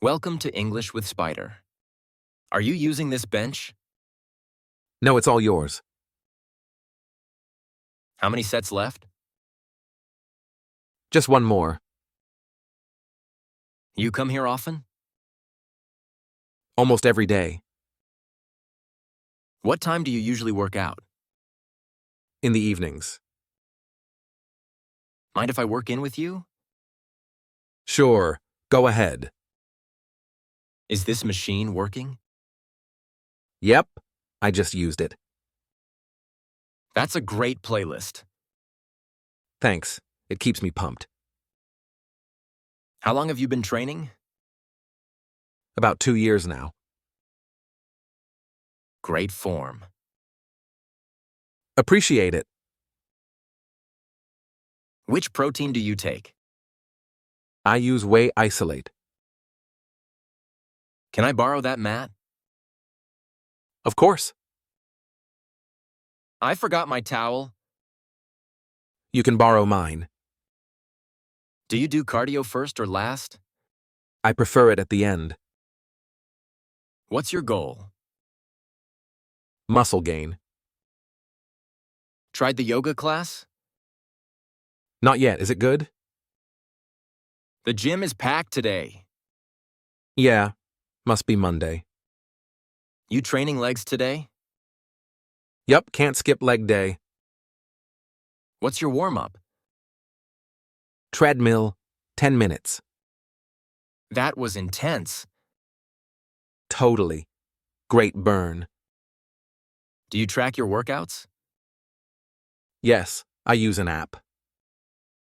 Welcome to English with Spider. Are you using this bench? No, it's all yours. How many sets left? Just one more. You come here often? Almost every day. What time do you usually work out? In the evenings. Mind if I work in with you? Sure, go ahead. Is this machine working? Yep, I just used it. That's a great playlist. Thanks, it keeps me pumped. How long have you been training? About 2 years now. Great form. Appreciate it. Which protein do you take? I use whey isolate. Can I borrow that mat? Of course, I forgot my towel. you can borrow mine. Do you do cardio first or last? I prefer it at the end. What's your goal? Muscle gain. Tried the yoga class? Not yet, is it good? The gym is packed today. Yeah, must be Monday. You training legs today? Yup, can't skip leg day. What's your warm-up? Treadmill, 10 minutes. That was intense. Totally. Great burn. Do you track your workouts? Yes, I use an app.